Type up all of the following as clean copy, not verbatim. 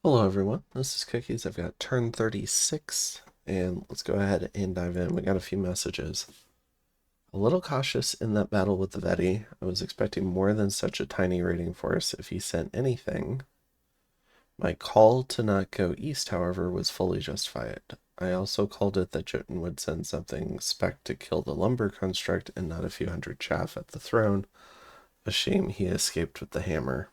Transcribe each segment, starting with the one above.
Hello everyone, this is Cookies. I've got turn 36, and let's go ahead and dive in. We got a few messages. A little cautious in that battle with the Veti. I was expecting more than such a tiny raiding force if he sent anything. My call to not go east, however, was fully justified. I also called it that Jotun would send something spec to kill the lumber construct and not a few hundred chaff at the throne. A shame he escaped with the hammer.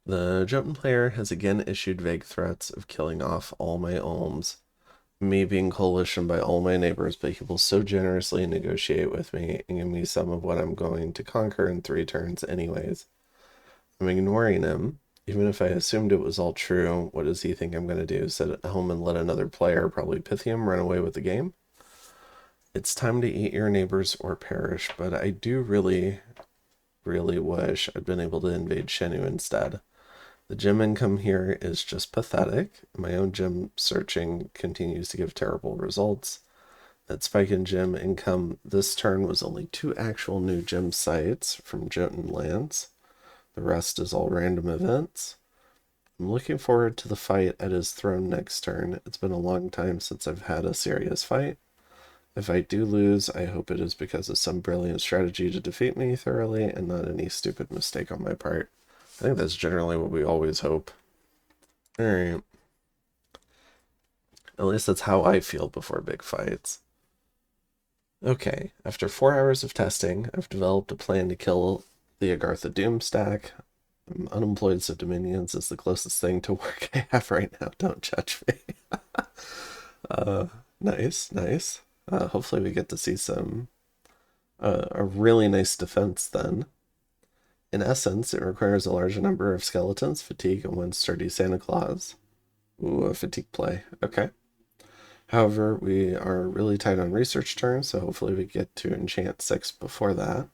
The Jotun player has again issued vague threats of killing off all my alms, me being coalitioned by all my neighbors, but he will so generously negotiate with me and give me some of what I'm going to conquer in 3 turns anyways. I'm ignoring him. Even if I assumed it was all true, what does he think I'm going to do? Sit at home and let another player, probably Pythium, run away with the game? It's time to eat your neighbors or perish, but I do really, really wish I'd been able to invade Shenu instead. The gym income here is just pathetic. My own gym searching continues to give terrible results. That spike in gym income this turn was only 2 actual new gym sites from Jotun lands. The rest is all random events. I'm looking forward to the fight at his throne next turn. It's been a long time since I've had a serious fight. If I do lose, I hope it is because of some brilliant strategy to defeat me thoroughly and not any stupid mistake on my part. I think that's generally what we always hope. Alright. At least that's how I feel before big fights. Okay, after 4 hours of testing, I've developed a plan to kill the Agartha Doom stack. I'm unemployed, so Dominions is the closest thing to work I have right now. Don't judge me. uh, nice, nice. Hopefully we get to see some a really nice defense then. In essence, it requires a large number of skeletons, fatigue, and 1 sturdy Santa Claus. Ooh, a fatigue play. Okay. However, we are really tight on research turns, so hopefully we get to enchant 6 before that.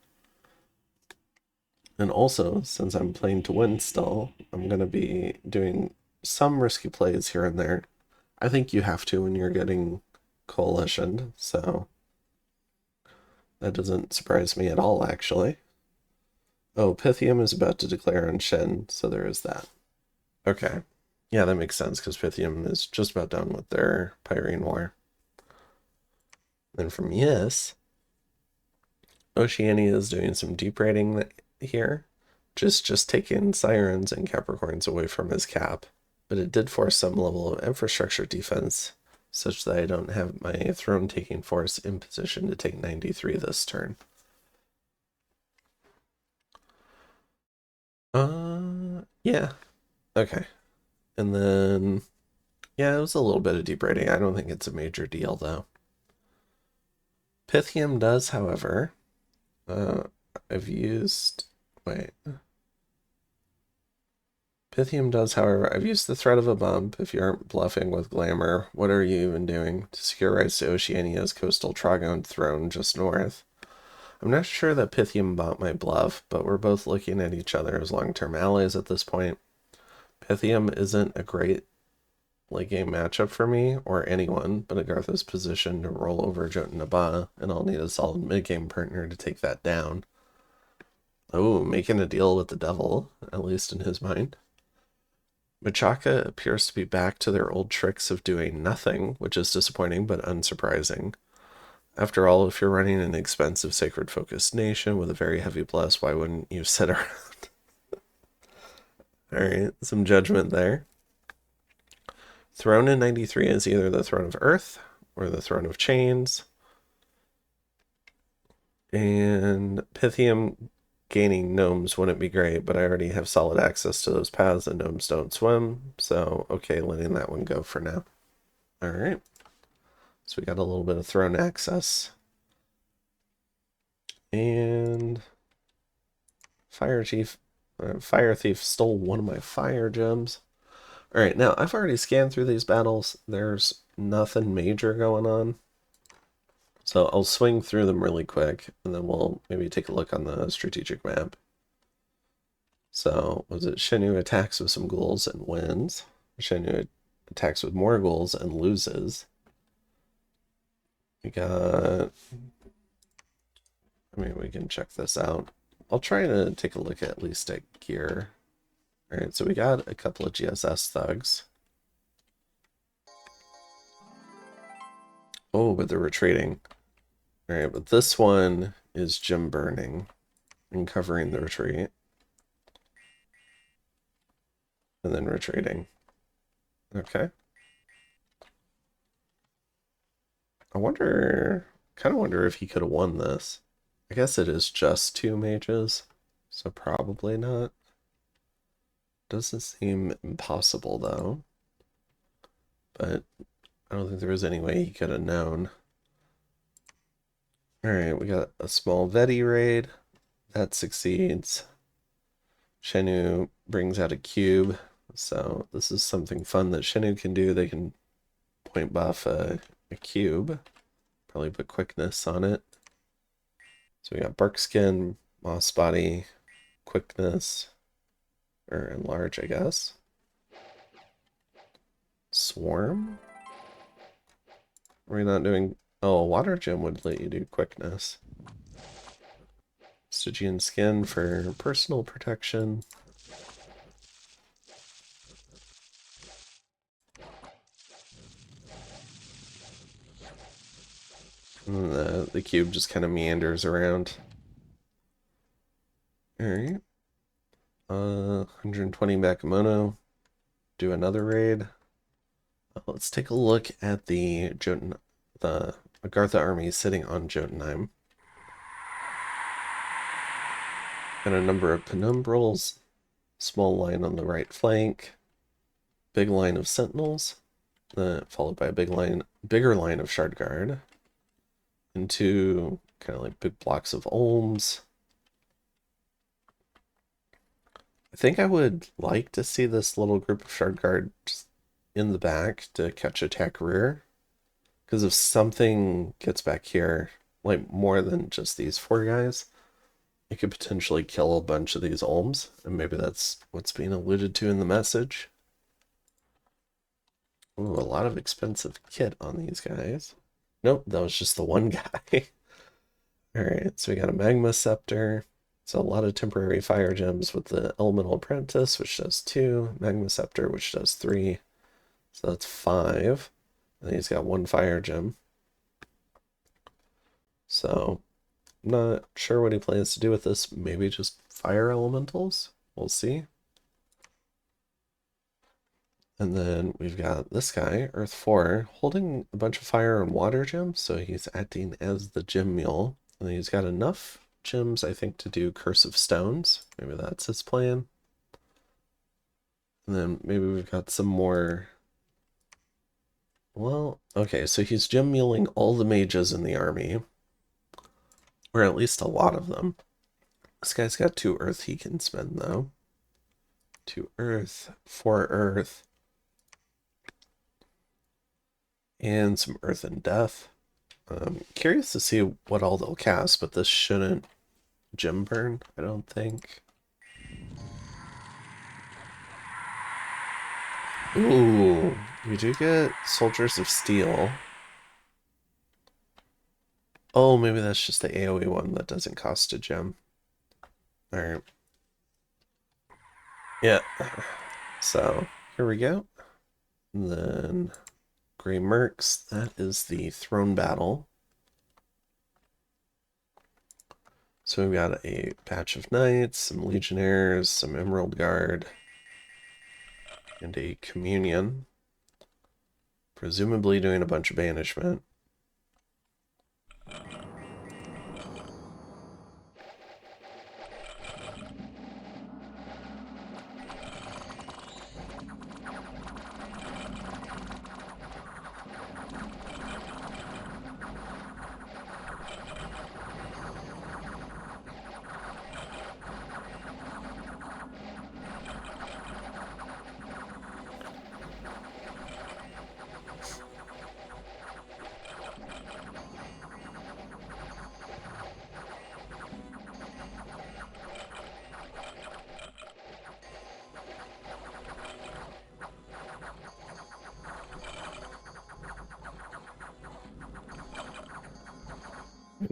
And also, since I'm playing to win still, I'm going to be doing some risky plays here and there. I think you have to when you're getting coalitioned, so that doesn't surprise me at all, actually. Oh, Pythium is about to declare on Shen, so there is that. Okay. Yeah, that makes sense, because Pythium is just about done with their Pyrene War. Then from Yes, Oceania is doing some deep raiding here. Just taking Sirens and Capricorns away from his cap. But it did force some level of infrastructure defense, such that I don't have my throne-taking force in position to take 93 this turn. Yeah. Okay. And then, yeah, it was a little bit of deep raiding. I don't think it's a major deal, though. Pythium does, however, I've used, wait. Pythium does, however, I've used the threat of a bump. If you aren't bluffing with glamour, what are you even doing? To secure rights to Oceania's coastal Tragon throne just north. I'm not sure that Pythium bought my bluff, but we're both looking at each other as long-term allies at this point. Pythium isn't a great late game matchup for me or anyone, but Agartha's positioned to roll over Jotun, and I'll need a solid mid-game partner to take that down. Oh, making a deal with the devil, at least in his mind. Machaka appears to be back to their old tricks of doing nothing, which is disappointing but unsurprising. After all, if you're running an expensive sacred focused nation with a very heavy bless, why wouldn't you sit around? Alright, some judgment there. Throne in 93 is either the Throne of Earth or the Throne of Chains. And Pythium gaining gnomes wouldn't be great, but I already have solid access to those paths and gnomes don't swim, so okay, letting that one go for now. Alright. So we got a little bit of throne access. And Fire Thief stole one of my fire gems. Alright, now I've already scanned through these battles. There's nothing major going on. So I'll swing through them really quick, and then we'll maybe take a look on the strategic map. So, was it Shenu attacks with some ghouls and wins? Shenu attacks with more ghouls and loses. We got... I mean, we can check this out. I'll try to take a look at least at gear. Alright, so we got a couple of GSS thugs. Oh, but they're retreating. Alright, but this one is gym burning and covering the retreat. And then retreating. Okay. I kind of wonder if he could have won this. I guess it is just 2 mages, so probably not. Doesn't seem impossible though. But I don't think there was any way he could have known. Alright, we got a small Veti raid. That succeeds. Shenu brings out a cube. So this is something fun that Shenu can do. They can point buff a cube. Probably put quickness on it. So we got bark skin, moss body, quickness, or enlarge, I guess. Swarm? Are we not doing... Oh, water gem would let you do quickness. Stygian skin for personal protection. And the cube just kind of meanders around. Alright. 120 Bakemono. Do another raid. Let's take a look at the Agartha army sitting on Jotunheim. Got a number of penumbrals, small line on the right flank, big line of sentinels, followed by a bigger line of shard guard, and 2 kind of like big blocks of olms. I think I would like to see this little group of shard guards in the back to catch attack rear, because if something gets back here, like more than just these 4 guys, it could potentially kill a bunch of these olms, and maybe that's what's being alluded to in the message. Ooh, a lot of expensive kit on these guys. Nope, that was just the one guy. Alright, so we got a magma scepter. So a lot of temporary fire gems with the elemental apprentice, which does 2, magma scepter, which does 3. So that's 5. And he's got 1 fire gem. So I'm not sure what he plans to do with this. Maybe just fire elementals? We'll see. And then we've got this guy, Earth 4, holding a bunch of fire and water gems. So he's acting as the gem mule. And he's got enough gems, I think, to do Curse of Stones. Maybe that's his plan. And then maybe we've got some more... Well, okay, so he's gem muling all the mages in the army. Or at least a lot of them. This guy's got 2 earth he can spend, though. 2 earth, 4 earth. And some earth and death. Curious to see what all they'll cast, but this shouldn't gem burn, I don't think. Ooh, we do get Soldiers of Steel. Oh, maybe that's just the AoE one that doesn't cost a gem. Alright. Yeah. So, here we go. And then Grey Mercs, that is the throne battle. So we've got a patch of knights, some legionnaires, some emerald guard, and a communion. Presumably doing a bunch of banishment.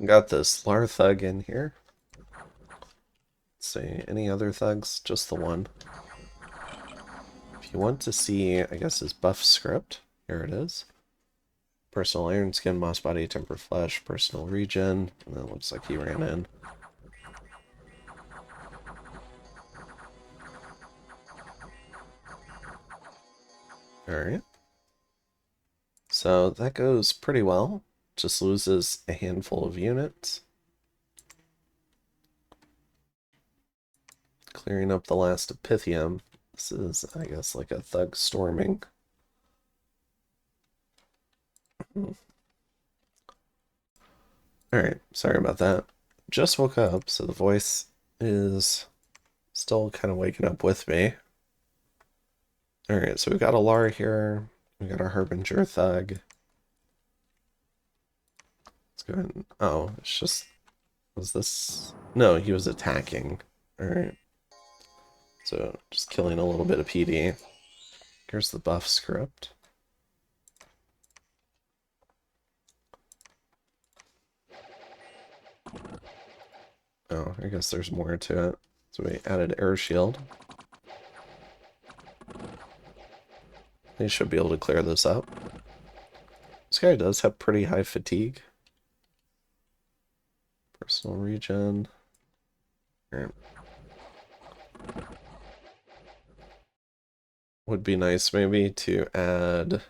Got this Lar thug in here. Let's see, any other thugs? Just the one. you want to see, I guess, his buff script. Here it is. Personal Iron Skin, Moss Body, Temper Flesh, Personal Regen, and then it looks like he ran in. Alright. So that goes pretty well. Just loses a handful of units. Clearing up the last Epithium. This is, I guess, like a thug storming. Alright, sorry about that. Just woke up, so the voice is still kind of waking up with me. Alright, so we got a Lar here. We got our Harbinger Thug. Let's go ahead and... Oh, it's just... Was this... No, he was attacking. Alright. So, just killing a little bit of PD. Here's the buff script. Oh, I guess there's more to it. So we added air shield. He should be able to clear this up. This guy does have pretty high fatigue. Personal regen. Right. Would be nice maybe to add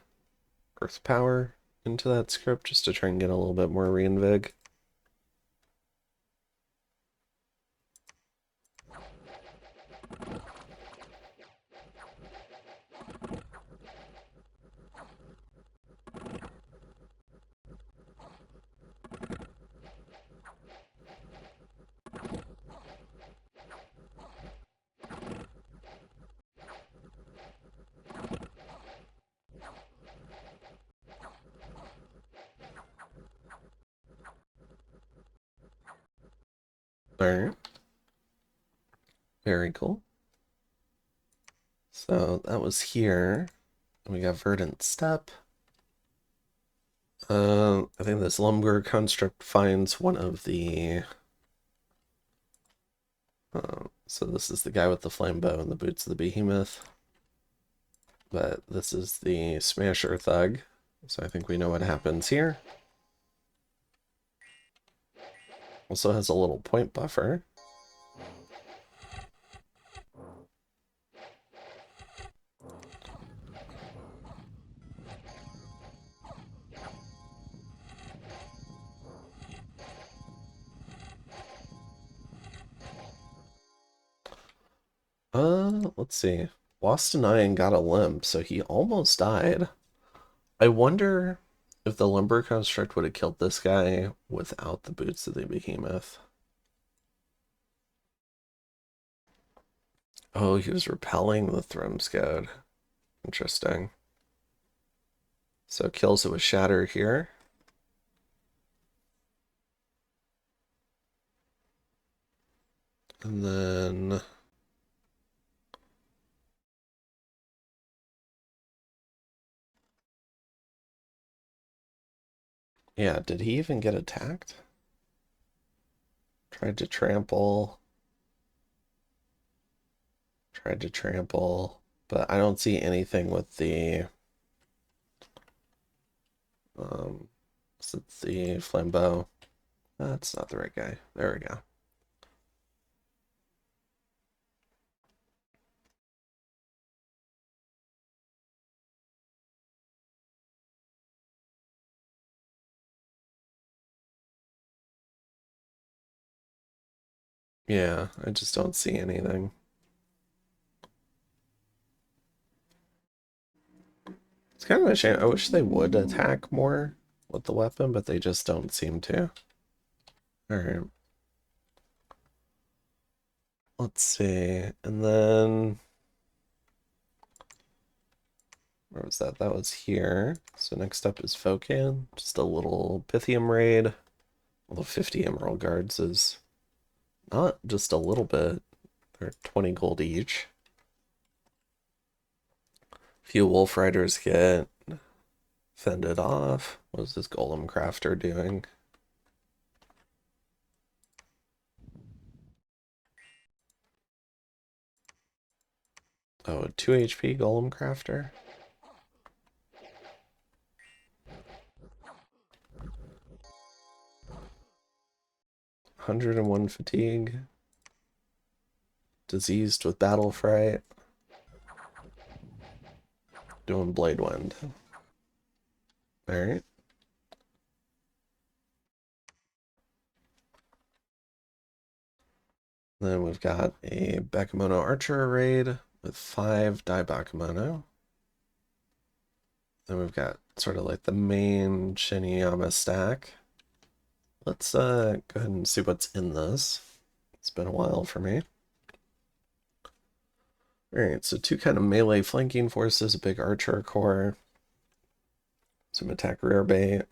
earth power into that script just to try and get a little bit more reinvig. Alright. Very cool. So that was here. We got Verdant Step. I think this Lumber construct finds one of the... so this is the guy with the flame bow and the boots of the behemoth. But this is the Smasher Thug. So I think we know what happens here. Also has a little point buffer. Let's see. Lost an eye and got a limb, so he almost died. I wonder if the Lumber construct would have killed this guy without the boots of the behemoth. Oh, he was repelling the Thrumscode. Interesting. So kills it with Shatter here. And then... Yeah, did he even get attacked? Tried to trample. Tried to trample. But I don't see anything with the... is it the flambeau? That's not the right guy. There we go. Yeah, I just don't see anything. It's kind of a shame. I wish they would attack more with the weapon, but they just don't seem to. Alright. Let's see. And then... Where was that? That was here. So next up is Focan. Just a little Pythium raid. Although 50 Emerald Guards is not just a little bit. They're 20 gold each. Few Wolf Riders get fended off. What is this Golem Crafter doing? Oh, a 2 HP golem crafter. (101) fatigue. Diseased with battle fright. Doing blade wind. Alright. Then we've got a Bakemono Archer raid with 5 Dai Bakemono. Then we've got sort of like the main Shiniyama stack. Let's go ahead and see what's in this. It's been a while for me. Alright, so 2 kind of melee flanking forces, a big archer core, some attack rear bait. It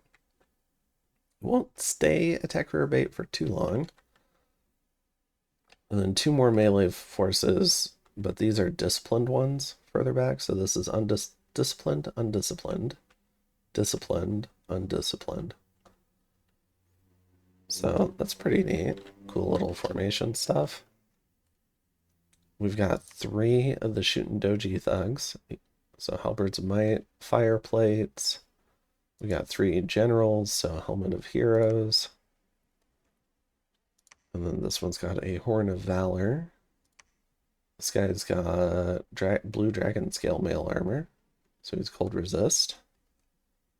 won't stay attack rear bait for too long. And then 2 more melee forces, but these are disciplined ones further back. So this is disciplined, undisciplined, disciplined, undisciplined. So that's pretty neat. Cool little formation stuff. We've got 3 of the Shootin' Doji thugs. So Halberds of Might, fire plates. We got 3 generals, so Helmet of Heroes. And then this one's got a Horn of Valor. This guy's got blue dragon scale mail armor, so he's cold resist.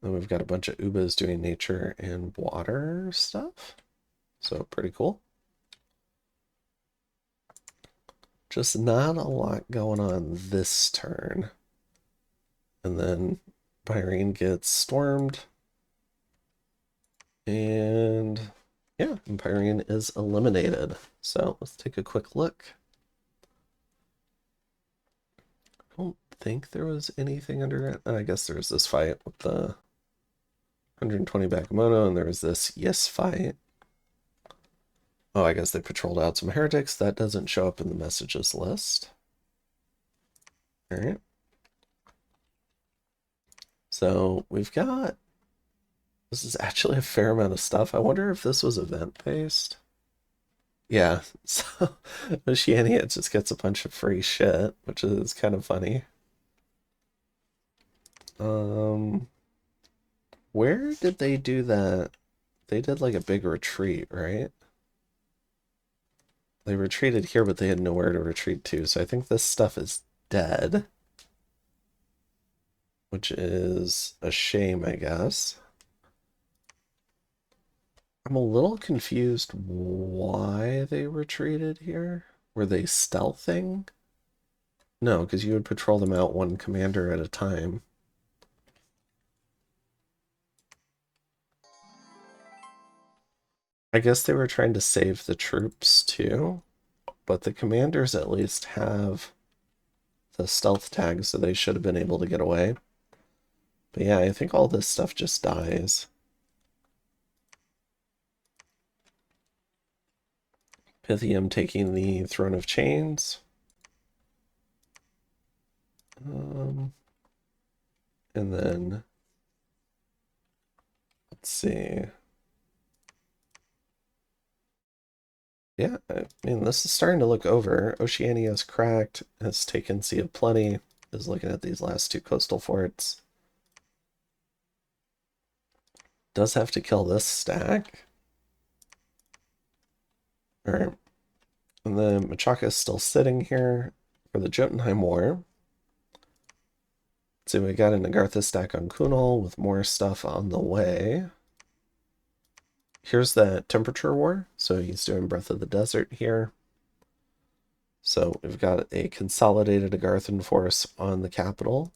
Then we've got a bunch of Ubas doing nature and water stuff, so pretty cool. Just not a lot going on this turn. And then Byrene gets stormed. And yeah, Byrene is eliminated. So let's take a quick look. I don't think there was anything under it. I guess there was this fight with the 120 Bakemono, and there was this yes fight. Oh, I guess they patrolled out some heretics. That doesn't show up in the messages list. All right. So we've got, this is actually a fair amount of stuff. I wonder if this was event-based. Yeah, so Oceania just gets a bunch of free shit, which is kind of funny. Where did they do that? They did like a big retreat, right? They retreated here, but they had nowhere to retreat to, so I think this stuff is dead. Which is a shame, I guess. I'm a little confused why they retreated here. Were they stealthing? No, because you would patrol them out one commander at a time. I guess they were trying to save the troops too, but the commanders at least have the stealth tag, so they should have been able to get away. But yeah, I think all this stuff just dies. Pythium taking the Throne of Chains. And then, let's see. Yeah, I mean, this is starting to look over. Oceania's cracked, has taken Sea of Plenty, is looking at these last 2 coastal forts. Does have to kill this stack. Alright. And then Machaca is still sitting here for the Jotunheim War. So we got a Nagartha stack on Kunal with more stuff on the way. Here's the temperature war. So he's doing Breath of the Desert here. So we've got a consolidated Agarthan force on the capital.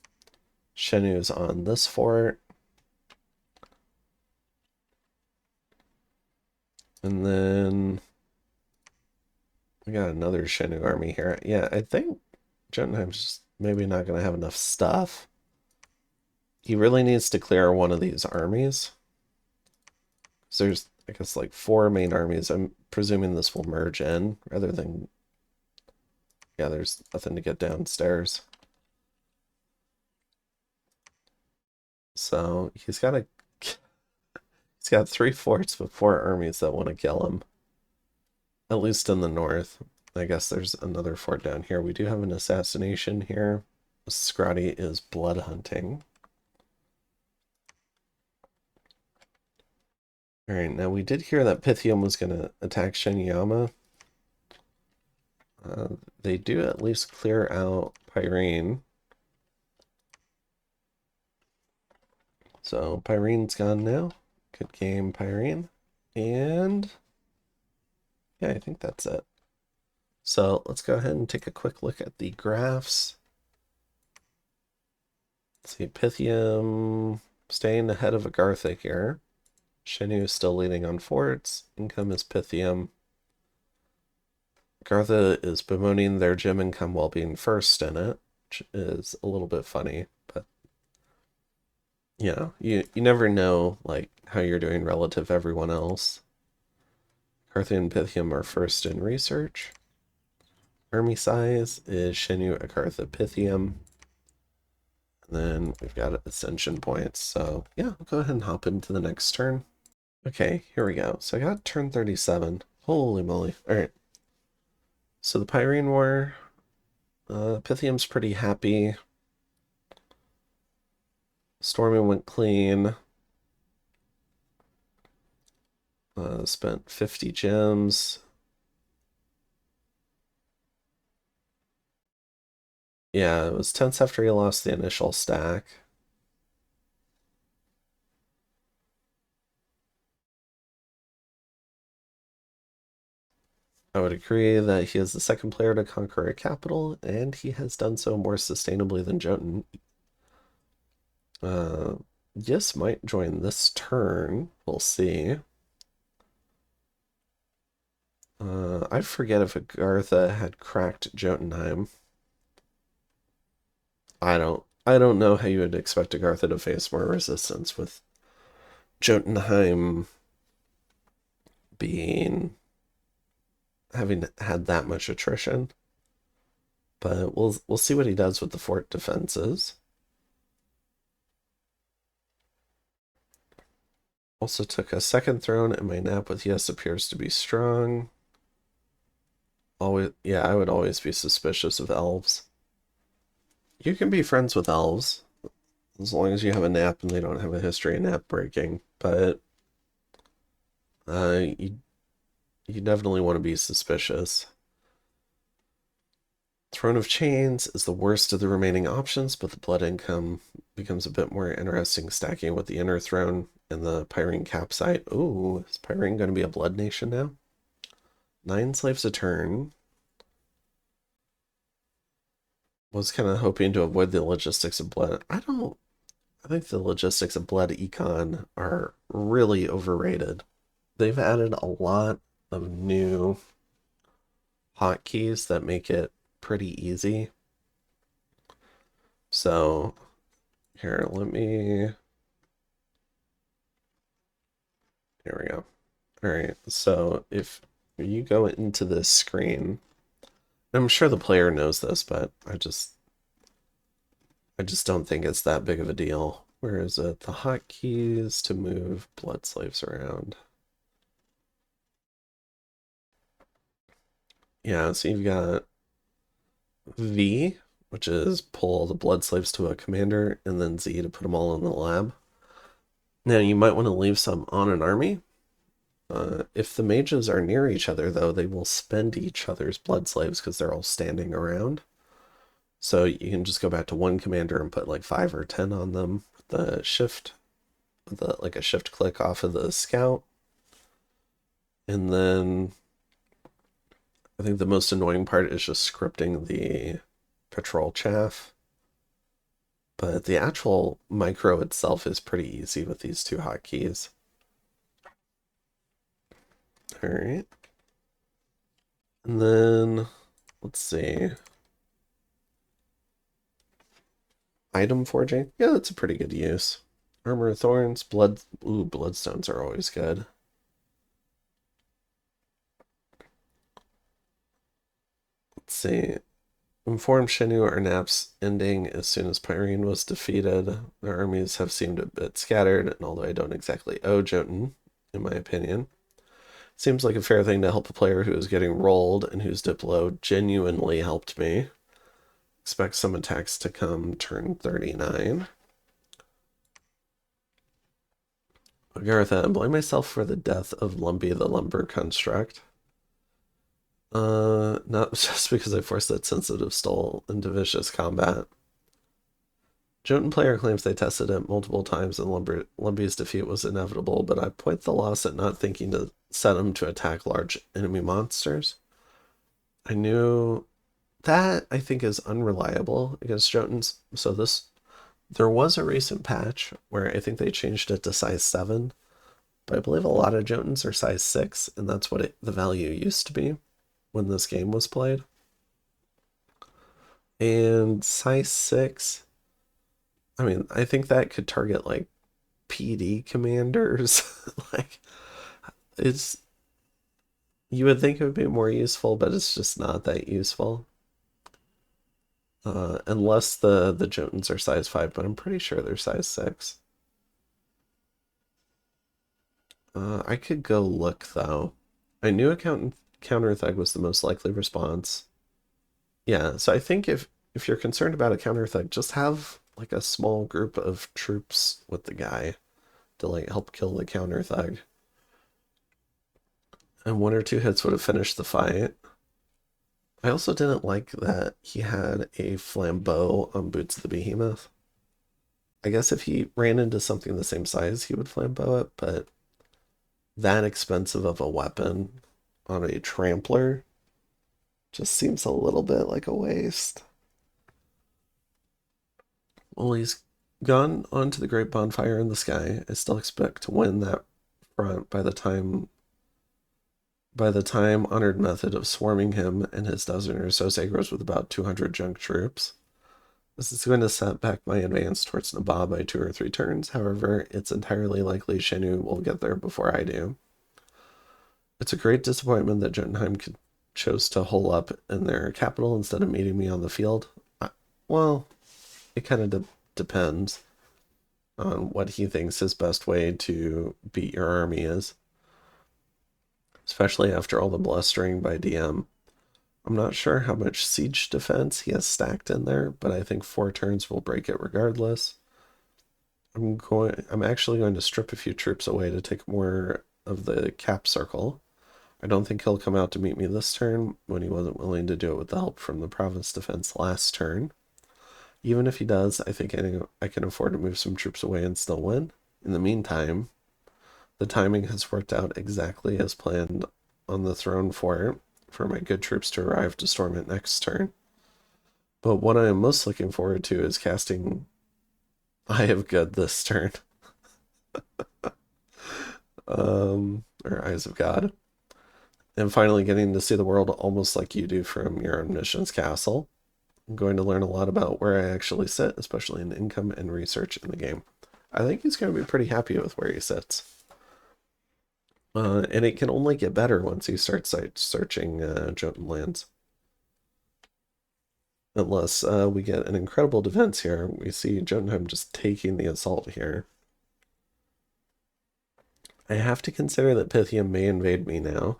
Shenu's on this fort. And then we got another Shenu army here. Yeah, I think Jotunheim's just maybe not going to have enough stuff. He really needs to clear one of these armies. So there's, I guess, like 4 main armies. I'm presuming this will merge in rather than... Yeah, there's nothing to get downstairs. So he's got 3 forts with 4 armies that want to kill him. At least in the north. I guess there's another fort down here. We do have an assassination here. Scotty is blood hunting. All right, now we did hear that Pythium was going to attack Shenyama. They do at least clear out Pyrene. So Pyrene's gone now. Good game, Pyrene. And yeah, I think that's it. So let's go ahead and take a quick look at the graphs. Let's see, Pythium staying ahead of Agartha here. Shenyu is still leading on forts. Income is Pythium. Agartha is bemoaning their gym income while being first in it, which is a little bit funny, but you know, you never know like how you're doing relative to everyone else. Agartha and Pythium are first in research. Army size is Shenyu, Agartha, Pythium. And then we've got ascension points. So yeah, I'll go ahead and hop into the next turn. Okay, here we go. So I got turn 37. Holy moly. All right. So the Pyrene War, Pythium's pretty happy. Stormy went clean. Spent 50 gems. Yeah, it was tense after he lost the initial stack. I would agree that he is the second player to conquer a capital, and he has done so more sustainably than Jotun. Yes, might join this turn. We'll see. I forget if Agartha had cracked Jotunheim. I don't know how you would expect Agartha to face more resistance with Jotunheim being having had that much attrition. But we'll see what he does with the fort defenses. Also took a second throne, and my nap with yes appears to be strong. Always, yeah, I would always be suspicious of elves. You can be friends with elves as long as you have a nap and they don't have a history of nap breaking, but you definitely want to be suspicious. Throne of Chains is the worst of the remaining options, but the blood income becomes a bit more interesting stacking with the inner throne and the Pyrene Capsite. Ooh, is Pyrene going to be a blood nation now? 9 slaves a turn. Was kind of hoping to avoid the logistics of blood. I think the logistics of blood econ are really overrated. They've added a lot of new hotkeys that make it pretty easy. So here, here we go. All right, so if you go into this screen, I'm sure the player knows this, but I just don't think it's that big of a deal. Where is it? The hotkeys to move blood slaves around. Yeah, so you've got V, which is pull all the blood slaves to a commander, and then Z to put them all in the lab. Now, you might want to leave some on an army. If the mages are near each other, though, they will spend each other's blood slaves because they're all standing around. So you can just go back to one commander and put like 5 or 10 on them. The shift, like a shift click off of the scout. And then I think the most annoying part is just scripting the patrol chaff. But the actual micro itself is pretty easy with these two hotkeys. All right. And then, let's see. Item forging. Yeah, that's a pretty good use. Armor of Thorns, bloodstones are always good. Let's see. Inform Shenyu or Nap's ending as soon as Pyrene was defeated. Their armies have seemed a bit scattered, and although I don't exactly owe Jotun, in my opinion, Seems like a fair thing to help a player who is getting rolled and whose Diplo genuinely helped me. Expect some attacks to come turn 39. Agartha, I blame myself for the death of Lumpy the Lumber Construct. Not just because I forced that sensitive stole into vicious combat. Jotun player claims they tested it multiple times and Lumpy's defeat was inevitable, but I point the loss at not thinking to set him to attack large enemy monsters. I knew that, I think, is unreliable against Jotuns. So there was a recent patch where I think they changed it to size 7, but I believe a lot of Jotuns are size 6, and that's what the value used to be when this game was played. And size 6, I mean, I think that could target like PD commanders. Like, it's, you would think it would be more useful, but it's just not that useful. Unless the Jotuns are size 5, but I'm pretty sure they're size 6. I could go look, though. I knew a counter thug was the most likely response. Yeah, so I think if you're concerned about a counter thug, just have like a small group of troops with the guy to like help kill the counter thug. And 1 or 2 hits would have finished the fight. I also didn't like that he had a flambeau on Boots the Behemoth. I guess if he ran into something the same size, he would flambeau it, but that expensive of a weapon on a trampler just seems a little bit like a waste. Well, he's gone onto the Great Bonfire in the Sky. I still expect to win that front by the time Honored Method of swarming him and his dozen or so Sagros with about 200 junk troops. This is going to set back my advance towards Nabab by 2 or 3 turns. However, it's entirely likely Shenu will get there before I do. It's a great disappointment that Jotunheim chose to hole up in their capital instead of meeting me on the field. Well, it kind of depends on what he thinks his best way to beat your army is, especially after all the blustering by DM. I'm not sure how much siege defense he has stacked in there, but I think 4 turns will break it regardless. I'm actually going to strip a few troops away to take more of the cap circle. I don't think he'll come out to meet me this turn when he wasn't willing to do it with the help from the province defense last turn. Even if he does, I think I can afford to move some troops away and still win. In the meantime, the timing has worked out exactly as planned on the throne for my good troops to arrive to storm it next turn. But what I am most looking forward to is casting Eye of Good this turn. Or Eyes of God. And finally getting to see the world almost like you do from your Omniscience Castle. I'm going to learn a lot about where I actually sit, especially in income and research in the game. I think he's going to be pretty happy with where he sits. And it can only get better once he starts searching Jotun lands. Unless we get an incredible defense here. We see Jotunheim just taking the assault here. I have to consider that Pythium may invade me now.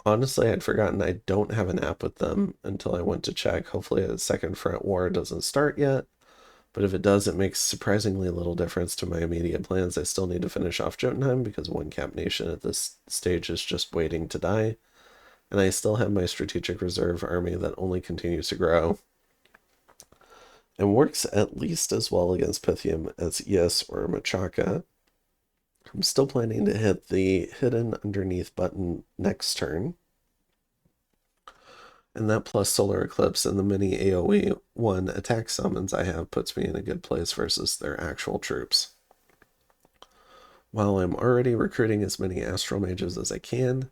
Honestly, I'd forgotten I don't have an app with them until I went to check. Hopefully a second front war doesn't start yet. But if it does, it makes surprisingly little difference to my immediate plans. I still need to finish off Jotunheim because one cap nation at this stage is just waiting to die. And I still have my strategic reserve army that only continues to grow. And works at least as well against Pythium as Yes or Machaka. I'm still planning to hit the hidden underneath button next turn. And that plus Solar Eclipse and the mini AoE 1 attack summons I have puts me in a good place versus their actual troops. While I'm already recruiting as many Astral Mages as I can,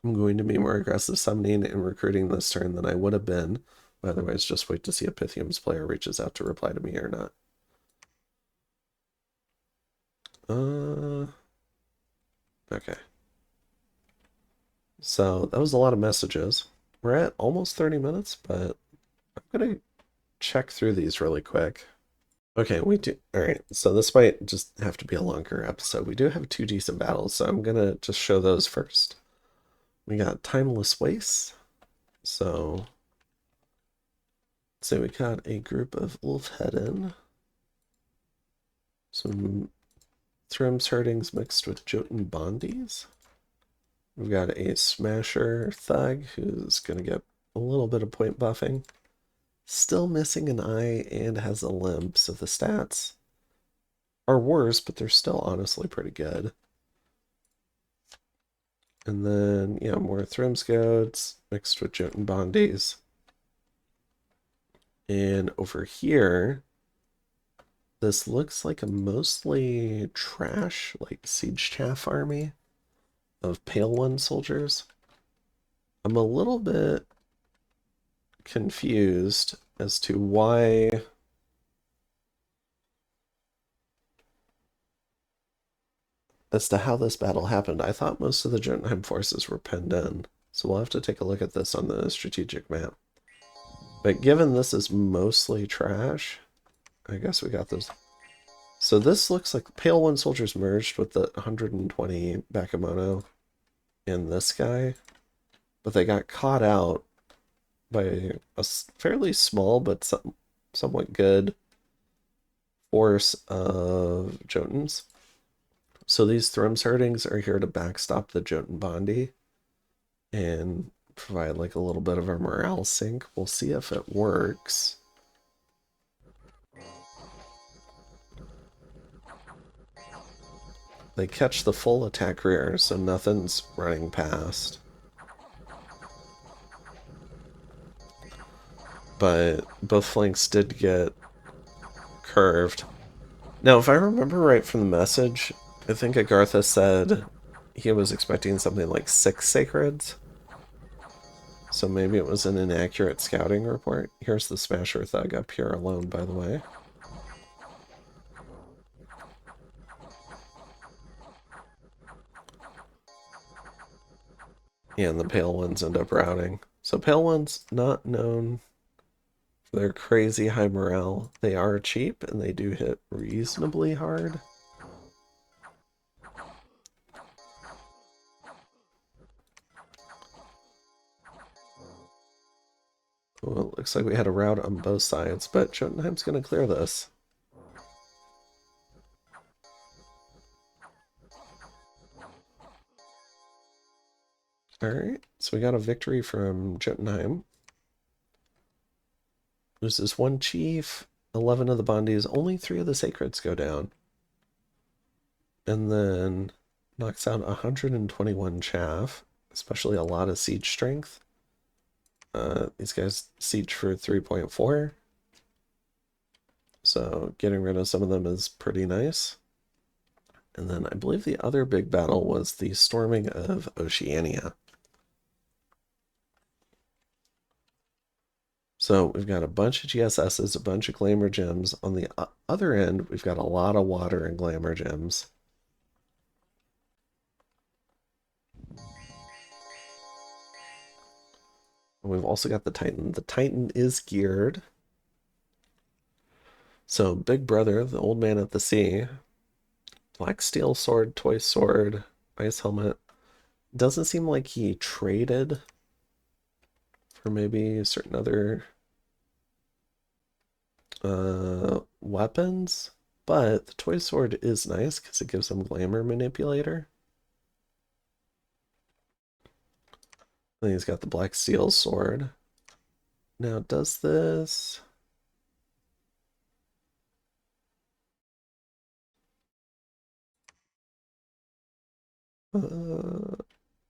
I'm going to be more aggressive summoning and recruiting this turn than I would have been. Otherwise, just wait to see if Pythium's player reaches out to reply to me or not. Okay. So that was a lot of messages. We're at almost 30 minutes, but I'm going to check through these really quick. Okay, we do. All right, so this might just have to be a longer episode. We do have two decent battles, so I'm gonna just show those first. We got Timeless Waste. So, say we got a group of Wolfheadin, some Thrims Herdings mixed with Jotun Bondies. We've got a Smasher Thug who's gonna get a little bit of point buffing. Still missing an eye and has a limp, so the stats are worse, but they're still honestly pretty good. And then, yeah, more Thrims Goats mixed with Jotun Bondies. And over here, this looks like a mostly trash, like Siege Chaff army of Pale One soldiers. I'm a little bit confused as to why as to how this battle happened. I thought most of the Jotunheim forces were penned in, so we'll have to take a look at this on the strategic map. But given this is mostly trash, I guess we got this. So this looks like Pale One soldiers merged with the 120 Bakemono and this guy, but they got caught out by a fairly small but somewhat good force of Jotuns. So these Thrims Herdings are here to backstop the Jotun Bondi and provide like a little bit of a morale sink. We'll see if it works. They catch the full attack rear, so nothing's running past. But both flanks did get curved. Now, if I remember right from the message, I think Agartha said he was expecting something like 6 Sacreds. So maybe it was an inaccurate scouting report. Here's the Smasher Thug up here alone, by the way. And the Pale Ones end up routing. So Pale Ones, not known for their crazy high morale. They are cheap, and they do hit reasonably hard. Well, it looks like we had a rout on both sides, but Jotunheim's going to clear this. Alright, so we got a victory from Jotunheim. Loses 1 chief, 11 of the Bondis, only 3 of the Sacreds go down. And then knocks out 121 chaff, especially a lot of siege strength. These guys siege for 3.4. So getting rid of some of them is pretty nice. And then I believe the other big battle was the storming of Oceania. So we've got a bunch of GSSs, a bunch of glamour gems. On the other end, we've got a lot of water and glamour gems. And we've also got the Titan. The Titan is geared. So Big Brother, the old man at the sea, black steel sword, toy sword, ice helmet. Doesn't seem like he traded for maybe certain other weapons, but the toy sword is nice because it gives him glamour manipulator. Then he's got the black steel sword. Now, does this...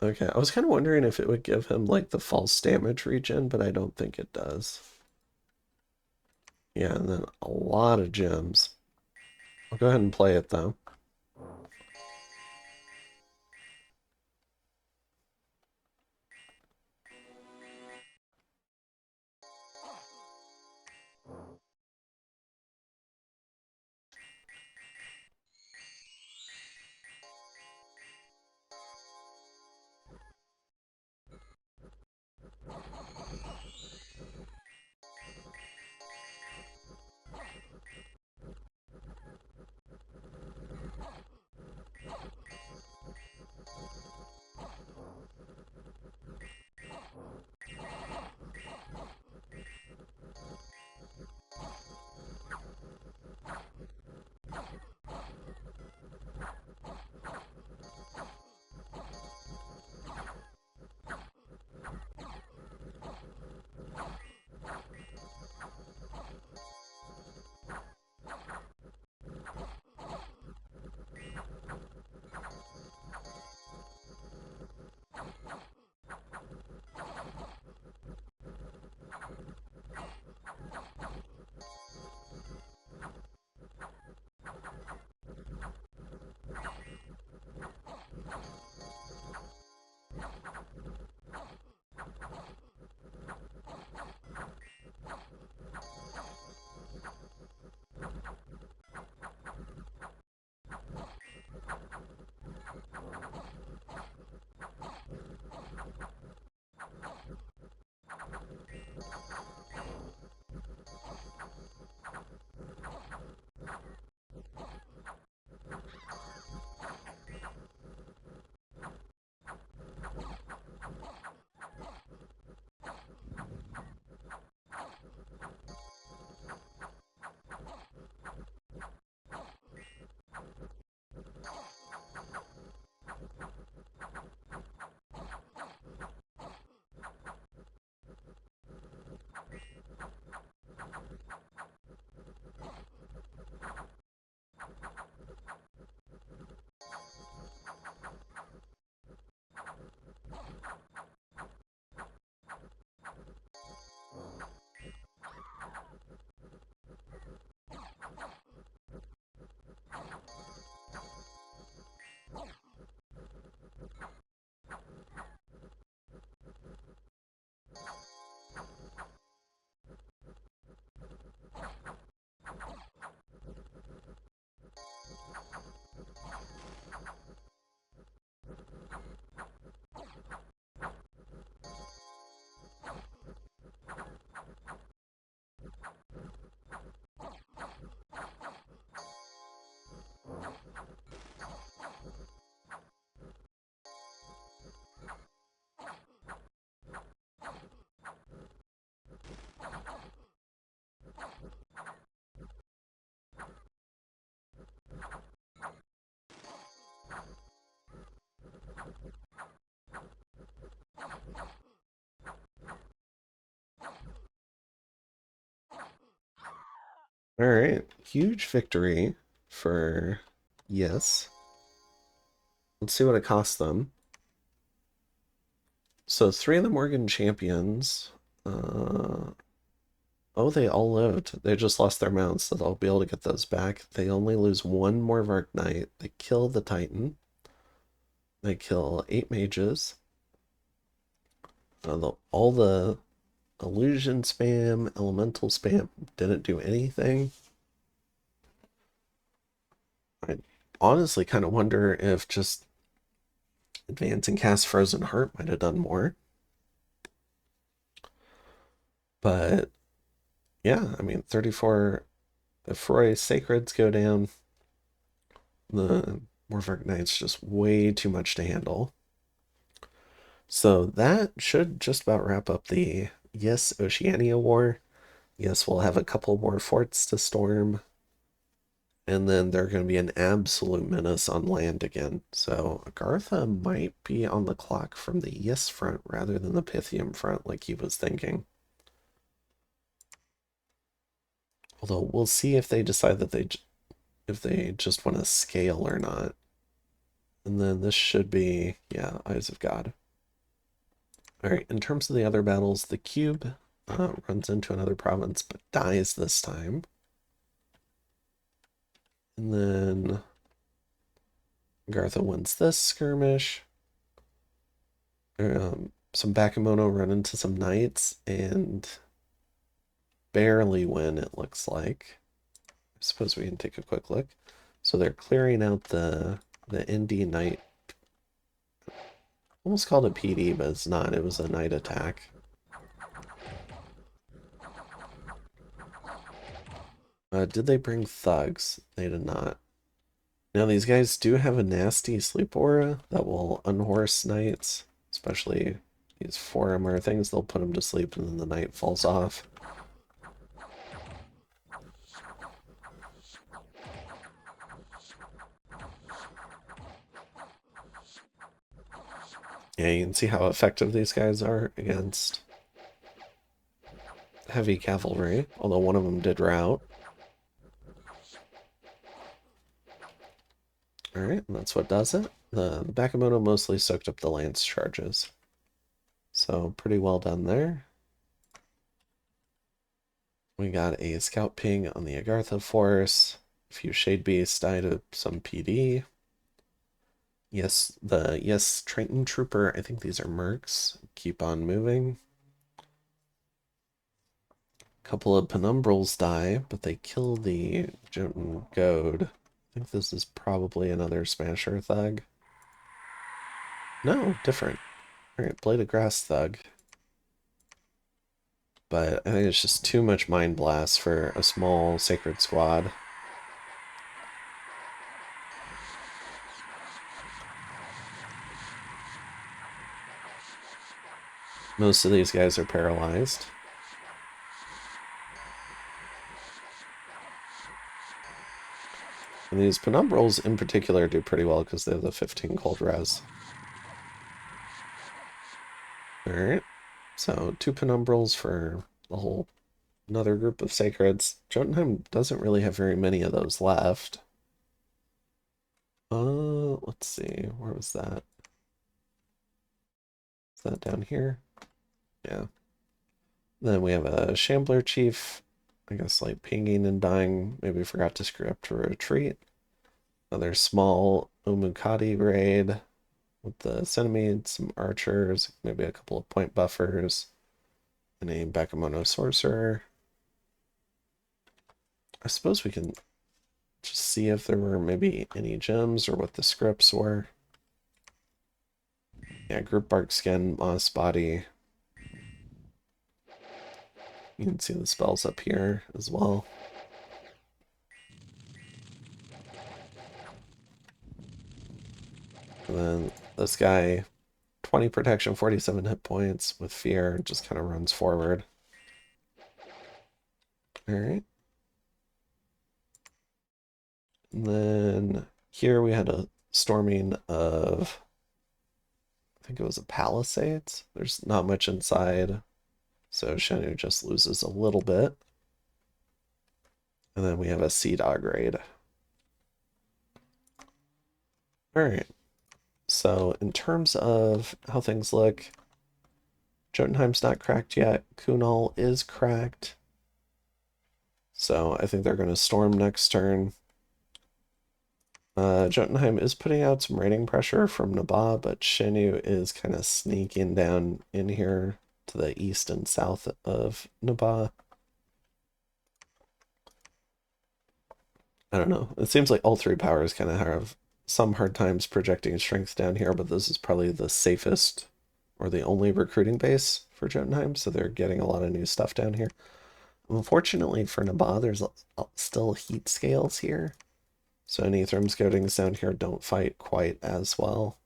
okay, I was kind of wondering if it would give him like the false damage regen, but I don't think it does. Yeah, and then a lot of gems. I'll go ahead and play it though. All right, huge victory for yes. Let's see what it cost them. So 3 of the Morgan champions. Oh, they all lived. They just lost their mounts, so they'll be able to get those back. They only lose 1 more Vark Knight. They kill the Titan. They kill 8 mages. All the illusion spam, elemental spam didn't do anything. I honestly kind of wonder if just advance and cast Frozen Heart might have done more. But yeah, I mean, 34, if Roy Sacreds go down, the Morvark Knight's just way too much to handle. So that should just about wrap up the Yes Oceania War. Yes, we'll have a couple more forts to storm. And then they're going to be an absolute menace on land again. So Agartha might be on the clock from the Yes front rather than the Pythium front like he was thinking. Although we'll see if they decide that if they just want to scale or not. And then this should be, yeah, Eyes of God. All right, in terms of the other battles, the cube runs into another province but dies this time. And then Gartha wins this skirmish. Some Bakemono run into some knights and barely win, it looks like. I suppose we can take a quick look. So they're clearing out the ND knight. Almost called it PD, but it's not. It was a knight attack. Did they bring thugs? They did not. Now these guys do have a nasty sleep aura that will unhorse knights, especially these forum or things. They'll put them to sleep and then the knight falls off. Yeah, you can see how effective these guys are against heavy cavalry, although one of them did rout. Alright, and that's what does it. The Bakemono mostly soaked up the lance charges. So pretty well done there. We got a scout ping on the Agartha force. A few Shade Beasts died of some PD. Yes, the Triton Trooper, I think these are mercs. Keep on moving. A couple of Penumbrals die, but they kill the Jotun Goad. I think this is probably another Smasher Thug. No, different. Alright, Blade of Grass Thug. But I think it's just too much Mind Blast for a small Sacred Squad. Most of these guys are paralyzed. And these Penumbrals in particular do pretty well because they have the 15 cold res. Alright, so 2 Penumbrals for the whole another group of Sacreds. Jotunheim doesn't really have very many of those left. Let's see, where was that? Is that down here? Yeah. Then we have a Shambler Chief, I guess like pinging and dying. Maybe forgot to screw up to retreat. Another small Omukati raid with the Centimedes, some archers, maybe a couple of point buffers, and a Bakemono sorcerer. I suppose we can just see if there were maybe any gems or what the scripts were. Yeah, group bark skin, moss body. You can see the spells up here as well. And then this guy, 20 protection, 47 hit points with fear, just kind of runs forward. Alright. And then here we had a storming of, I think it was a Palisades. There's not much inside, so Shenu just loses a little bit. And then we have a Sea Dog raid. All right. So in terms of how things look, Jotunheim's not cracked yet. Kunal is cracked. So I think they're going to storm next turn. Jotunheim is putting out some raiding pressure from Nabha, but Shenu is kind of sneaking down in here to the east and south of Nabha. I don't know. It seems like all three powers kind of have some hard times projecting strength down here, but this is probably the safest or the only recruiting base for Jotunheim, so they're getting a lot of new stuff down here. Unfortunately for Nabha, there's still heat scales here. So any Thrymscoatings down here don't fight quite as well.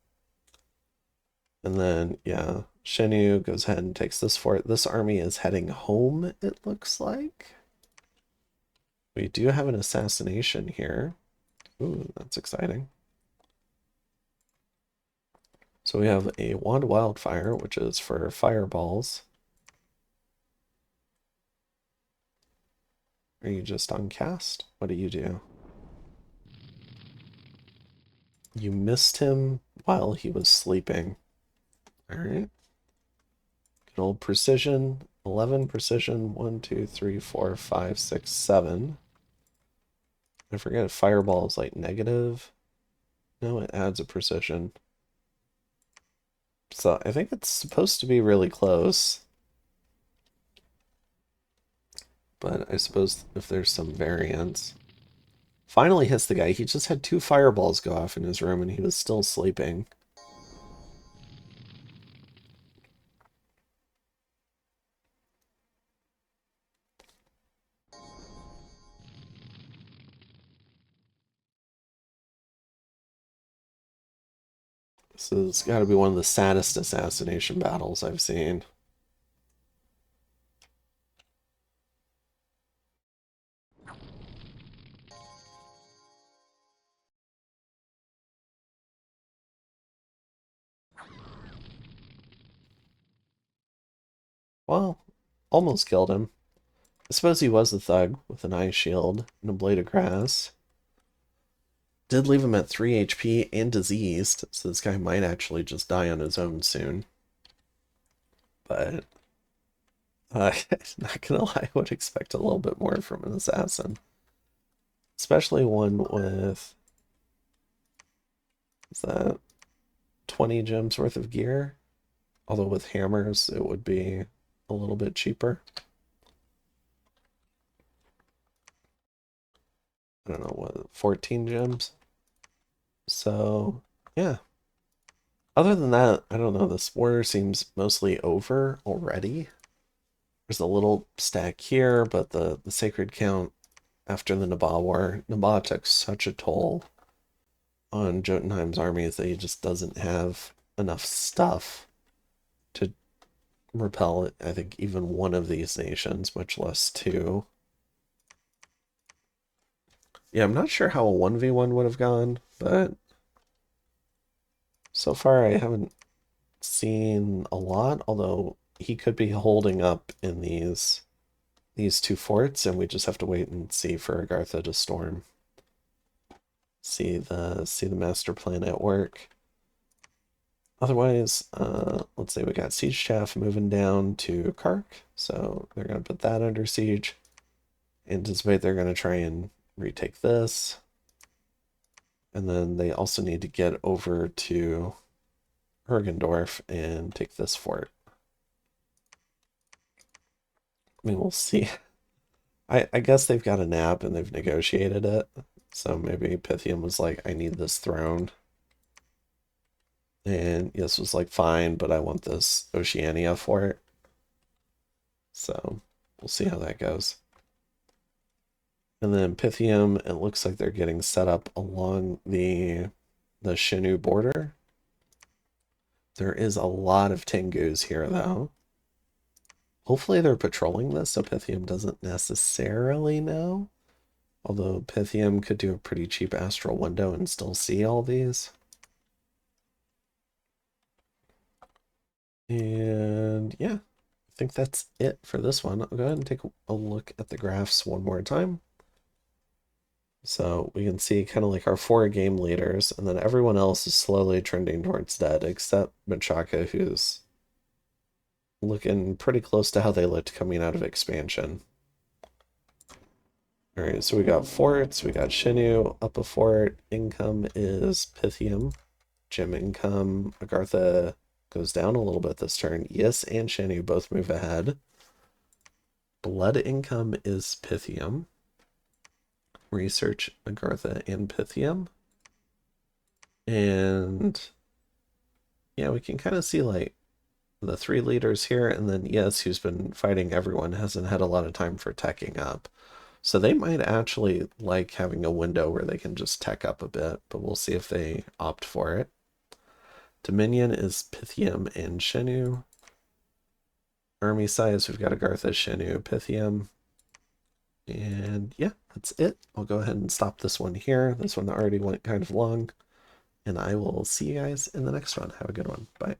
And then, yeah, Shenu goes ahead and takes this fort. This army is heading home, it looks like. We do have an assassination here. Ooh, that's exciting. So we have a Wand Wildfire, which is for fireballs. Are you just on cast? What do you do? You missed him while he was sleeping. All right. Good old precision. 11 precision. 1, 2, 3, 4, 5, 6, 7. I forget if fireball is like negative. No, it adds a precision. So I think it's supposed to be really close. But I suppose if there's some variance. Finally hits the guy. He just had 2 fireballs go off in his room and he was still sleeping. This has got to be one of the saddest assassination battles I've seen. Well, almost killed him. I suppose he was a thug with an ice shield and a blade of grass. Did leave him at 3 HP and diseased, so this guy might actually just die on his own soon. But, not gonna lie, I would expect a little bit more from an assassin. Especially one with, is that 20 gems worth of gear? Although with hammers, it would be a little bit cheaper. I don't know, what, 14 gems? So, yeah. Other than that, I don't know, this war seems mostly over already. There's a little stack here, but the sacred count after the Nabha War, Nabha took such a toll on Jotunheim's armies that he just doesn't have enough stuff to repel, I think, even one of these nations, much less two. Yeah, I'm not sure how a 1v1 would have gone, but so far I haven't seen a lot, although he could be holding up in these 2 forts, and we just have to wait and see for Agartha to storm. See the master plan at work. Otherwise, let's say we got Siege Chaff moving down to Kark, so they're going to put that under siege. Anticipate they're going to try and retake this. And then they also need to get over to Hergendorf and take this fort. I mean, we'll see. I guess they've got a nap and they've negotiated it. So maybe Pythium was like, I need this throne. And Yes was like, fine, but I want this Oceania fort. So we'll see how that goes. And then Pythium, it looks like they're getting set up along the Shinu border. There is a lot of Tengus here, though. Hopefully they're patrolling this, so Pythium doesn't necessarily know. Although Pythium could do a pretty cheap astral window and still see all these. And yeah, I think that's it for this one. I'll go ahead and take a look at the graphs one more time. So we can see kind of like our 4 game leaders, and then everyone else is slowly trending towards dead, except Machaka, who's looking pretty close to how they looked coming out of expansion. All right, so we got forts, we got Shinu up a fort. Income is Pythium. Gem income, Agartha goes down a little bit this turn. Yes, and Shinu both move ahead. Blood income is Pythium. Research, Agartha, and Pythium. And yeah, we can kind of see like the 3 leaders here, and then Yes, who's been fighting everyone, hasn't had a lot of time for teching up. So they might actually like having a window where they can just tech up a bit, but we'll see if they opt for it. Dominion is Pythium and Shinu. Army size, we've got Agartha, Shinu, Pythium. And yeah, that's it. I'll go ahead and stop this one here. This one already went kind of long. And I will see you guys in the next one. Have a good one. Bye.